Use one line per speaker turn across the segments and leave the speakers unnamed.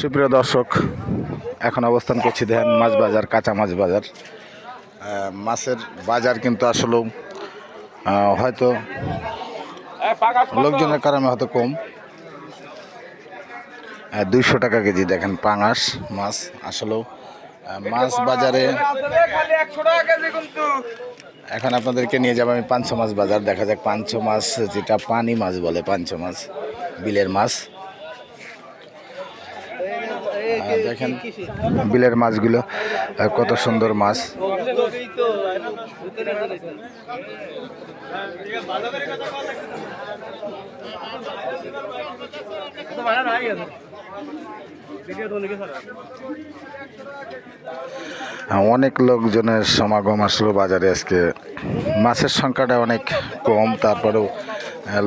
সুপ্রিয় দর্শক, এখন অবস্থান করছি দেখেন মাছ বাজার, কাঁচা মাছ বাজার। মাছের বাজার কিন্তু আসলে হয়তো লোকজনের কারণে হয়তো কম। 200 টাকা কেজি দেখেন পাঙাশ মাছ। আসলেও মাছ বাজারে এখন আপনাদেরকে নিয়ে যাবো আমি পাঁচশো মাছ বাজার। দেখা যাক পাঁচশো মাছ, যেটা পানি মাছ বলে, পাঁচশো মাছ বিলের মাছ। দেখেন বিলের মাছগুলো কত সুন্দর মাছ। অনেক লোকজনের সমাগম আসলো বাজারে আজকে। মাছের সংখ্যাটা অনেক কম, তারপরেও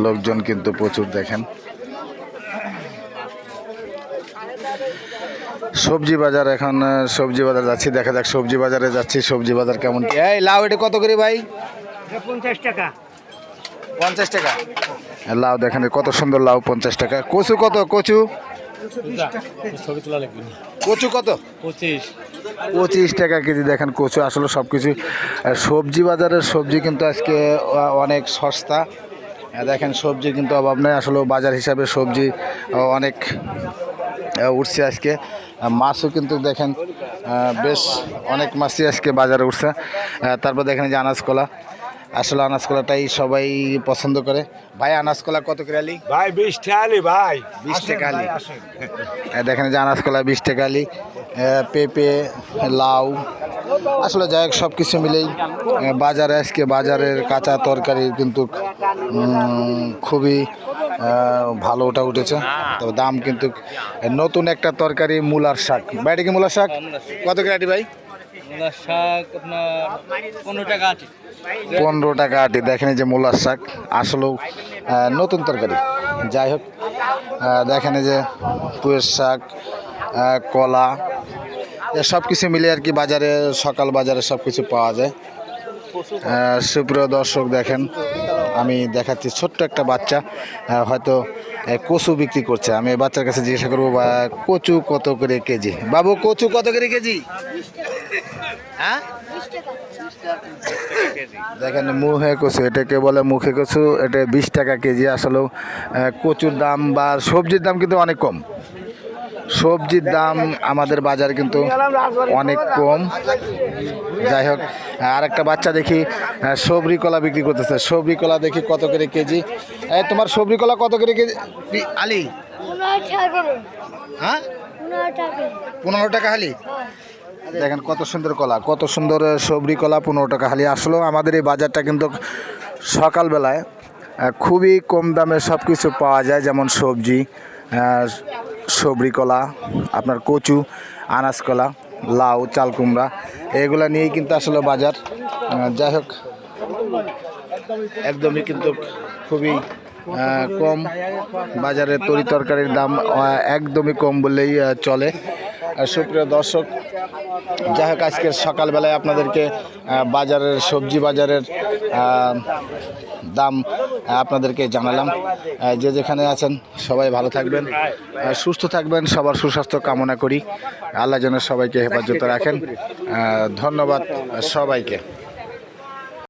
লোকজন কিন্তু প্রচুর। দেখেন সবজি বাজার, এখন সবজি বাজার যাচ্ছি। দেখা যাক সবজি বাজারে যাচ্ছি, সবজি বাজার কেমন কি। এই লাউ এটা কত করে ভাই?
50 টাকা।
50 টাকা লাউ। দেখেন কত সুন্দর লাউ, 50 টাকা। কচু কত? কচু কচু কত? 25 টাকা কেজি। দেখেন কচু। আসলে সব কিছু সবজি বাজারের সবজি কিন্তু আজকে অনেক সস্তা। দেখেন সবজি কিন্তু অভাব নেই। আসলে বাজার হিসাবে সবজি অনেক উঠছে আজকে। মাছও কিন্তু দেখেন বেশ অনেক মাছই আজকে বাজারে উঠছে। তারপর দেখেন যে আনাজ কলা। আসলে আনাজ কলাটাই সবাই পছন্দ করে। ভাই আনাজ কলা কত করে আলি?
ভাই 20 টাকা আলি ভাই।
20 টাকা আলি। দেখেন যে আনাজ কলা 20 টাকা আলি। পেঁপে, লাউ, আসলে যাই হোক সব কিছু মিলেই বাজারে আজকে বাজারের কাঁচা তরকারি কিন্তু খুবই ভালো ওটা উঠেছে। তবে দাম কিন্তু নতুন একটা তরকারি মূলার শাক। বাইরে কি মূলার শাক কত করে আটি ভাই?
মূলার শাক আপনার 15 টাকা আটি।
15 টাকা আটি। দেখেন যে মূলার শাক আসলেও নতুন তরকারি। যাই হোক দেখেন যে পুঁয়ের শাক, কলা, সব কিছু মিলে আর কি বাজারে, সকাল বাজারে সব কিছু পাওয়া যায়। সুপ্রিয় দর্শক দেখেন আমি দেখাচ্ছি ছোট্ট একটা বাচ্চা হয়তো কচু বিক্রি করছে। আমি বাচ্চার কাছে জিজ্ঞাসা করবো কচু কত করে কেজি? বাবু কচু কত করে কেজি? হ্যাঁ দেখেন মুখে কচু, এটাকে বলে মুখে কচু। এটা 20 টাকা কেজি। আসলেও কচুর দাম বা সবজির দাম কিন্তু অনেক কম। সবজির দাম আমাদের বাজারে কিন্তু অনেক কম। যাই হোক আর একটা বাচ্চা দেখি সবরি কলা বিক্রি করতেছে। সবরি কলা দেখি কত করে কেজি। তোমার সবরি কলা কত করে কেজি আলি? হ্যাঁ 15 টাকা হালি। দেখেন কত সুন্দর কলা, কত সুন্দর সবরি কলা, 15 টাকা হালি। আসলেও আমাদের এই বাজারটা কিন্তু সকালবেলায় খুবই কম দামে সব কিছু পাওয়া যায়। যেমন সবজি, সবরি কলা, আপনার কচু, আনাজ কলা, লাউ, চাল কুমড়া, এগুলা নিয়েই কিন্তু আসলে বাজার। যাই হোক একদমই কিন্তু খুবই কম। বাজারে তরি তরকারির দাম একদমই কম বললেই চলে। সুপ্রিয় দর্শক, যাই হোক আজকে সকালবেলায় আপনাদেরকে বাজারের সবজি বাজারের দাম আপনাদেরকে জানালাম। যে যেখানে আছেন সবাই ভালো থাকবেন, সুস্থ থাকবেন। সবার সুস্বাস্থ্য কামনা করি। আল্লাহ যেন সবাইকে হেফাজতে রাখেন। ধন্যবাদ সবাইকে।